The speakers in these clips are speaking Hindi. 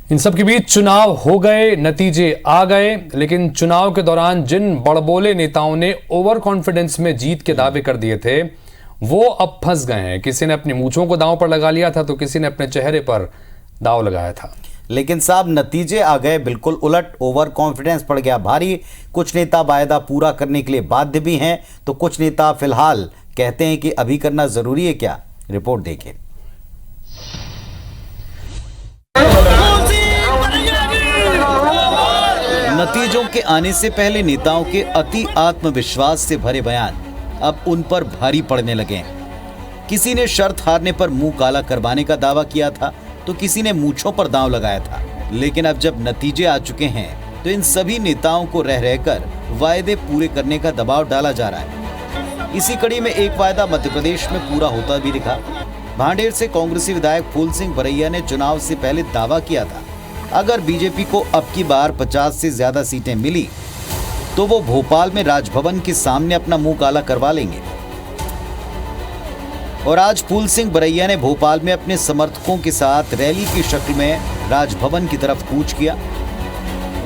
इन सब के बीच चुनाव हो गए, नतीजे आ गए, लेकिन चुनाव के दौरान जिन बड़बोले नेताओं ने ओवर कॉन्फिडेंस में जीत के दावे कर दिए थे वो अब फंस गए हैं। किसी ने अपनी मूंछों को दांव पर लगा लिया था तो किसी ने अपने चेहरे पर दांव लगाया था। लेकिन साहब नतीजे आ गए बिल्कुल उलट। ओवर कॉन्फिडेंस पड़ गया भारी। कुछ नेता वायदा पूरा करने के लिए बाध्य भी हैं तो कुछ नेता फिलहाल कहते हैं कि अभी करना जरूरी है क्या। रिपोर्ट देखिए। नतीजों के आने से पहले नेताओं के अति आत्मविश्वास से भरे बयान अब उन पर भारी पड़ने लगे हैं। किसी ने शर्त हारने पर मुंह काला करवाने का दावा किया था तो किसी ने मूंछों पर दांव लगाया था। लेकिन अब जब नतीजे आ चुके हैं तो इन सभी नेताओं को रह रहकर वायदे पूरे करने का दबाव डाला जा रहा है। इसी कड़ी में एक वायदा मध्य प्रदेश में पूरा होता भी दिखा। भांडेर से कांग्रेसी विधायक फूल सिंह बरैया ने चुनाव से पहले दावा किया था अगर बीजेपी को अब की बार 50 से ज्यादा सीटें मिली तो वो भोपाल में राजभवन के सामने अपना मुंह काला करवा लेंगे। और आज फूल सिंह बरैया ने भोपाल में अपने समर्थकों के साथ रैली की शक्ल में राजभवन की तरफ कूच किया।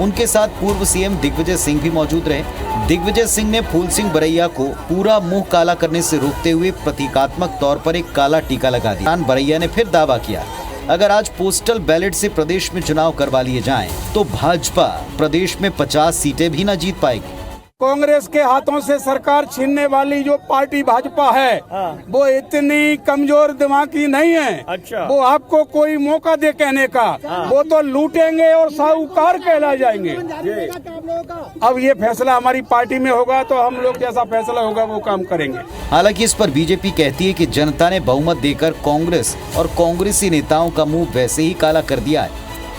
उनके साथ पूर्व सीएम दिग्विजय सिंह भी मौजूद रहे। दिग्विजय सिंह ने फूल सिंह बरैया को पूरा मुंह काला करने से रोकते हुए प्रतीकात्मक तौर पर एक काला टीका लगा दिया। बरैया ने फिर दावा किया अगर आज पोस्टल बैलेट से प्रदेश में चुनाव करवा लिए जाएं तो भाजपा प्रदेश में 50 सीटें भी न जीत पाएगी। कांग्रेस के हाथों से सरकार छीनने वाली जो पार्टी भाजपा है वो इतनी कमजोर दिमागी नहीं है। अच्छा। वो आपको कोई मौका दे कहने का वो तो लूटेंगे और साहूकार कहला जाएंगे। अब ये फैसला हमारी पार्टी में होगा तो हम लोग जैसा फैसला होगा वो काम करेंगे। हालांकि इस पर बीजेपी कहती है कि जनता ने बहुमत देकर कांग्रेस और कांग्रेसी नेताओं का मुंह वैसे ही काला कर दिया है।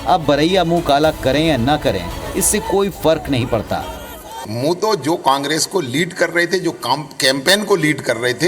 अब बरैया मुंह काला करें या न करें इससे कोई फर्क नहीं पड़ता। मुंह तो जो कांग्रेस को लीड कर रहे थे, जो कैंपेन को लीड कर रहे थे,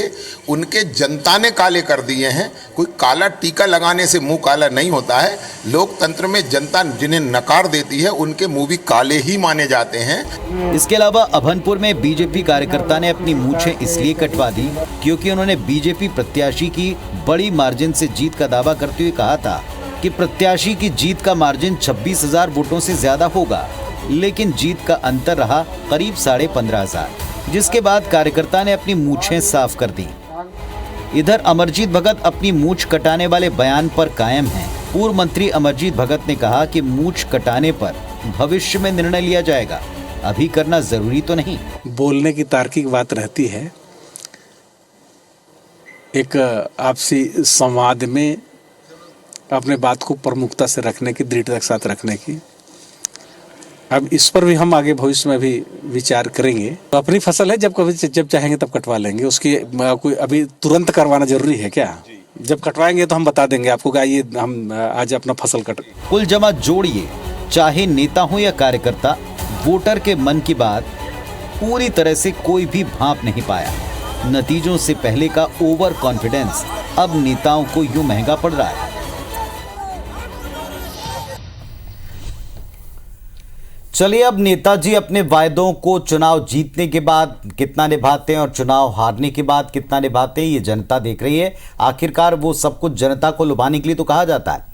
उनके जनता ने काले कर दिए हैं। कोई काला टीका लगाने से मुंह काला नहीं होता है। लोकतंत्र में जनता जिन्हें नकार देती है उनके मुंह भी काले ही माने जाते हैं। इसके अलावा अभनपुर में बीजेपी कार्यकर्ता ने अपनी मूछें इसलिए कटवा दी क्योंकि उन्होंने बीजेपी प्रत्याशी की बड़ी मार्जिन से जीत का दावा करते हुए कहा था कि प्रत्याशी की जीत का मार्जिन 26,000 वोटों से ज्यादा होगा, लेकिन जीत का अंतर रहा करीब 15,500, जिसके बाद कार्यकर्ता ने अपनी मूछें साफ कर दी। इधर अमरजीत भगत अपनी मूछ कटाने वाले बयान पर कायम हैं। पूर्व मंत्री अमरजीत भगत ने कहा कि मूछ कटाने पर भविष्य में निर्णय लिया जाएगा, अभी करना जरूरी तो नहीं। बोलने की तार्किक बात रहती है, एक आपसी संवाद में अपने बात को प्रमुखता से रखने की, दृढ़ता के साथ रखने की। अब इस पर भी हम आगे भविष्य में भी विचार करेंगे। तो अपनी फसल है, जब चाहेंगे तब कटवा लेंगे। उसकी कोई अभी तुरंत करवाना जरूरी है क्या? जब कटवाएंगे तो हम बता देंगे आपको कि आइए हम आज अपना फसल कट। कुल जमा जोड़िए, चाहे नेता हो या कार्यकर्ता, वोटर के मन की बात पूरी तरह से कोई भी भांप नहीं पाया। नतीजों से पहले का ओवर कॉन्फिडेंस अब नेताओं को यूं महंगा पड़ रहा है। चलिए अब नेताजी अपने वायदों को चुनाव जीतने के बाद कितना निभाते हैं और चुनाव हारने के बाद कितना निभाते हैं ये जनता देख रही है। आखिरकार वो सब कुछ जनता को लुभाने के लिए तो कहा जाता है।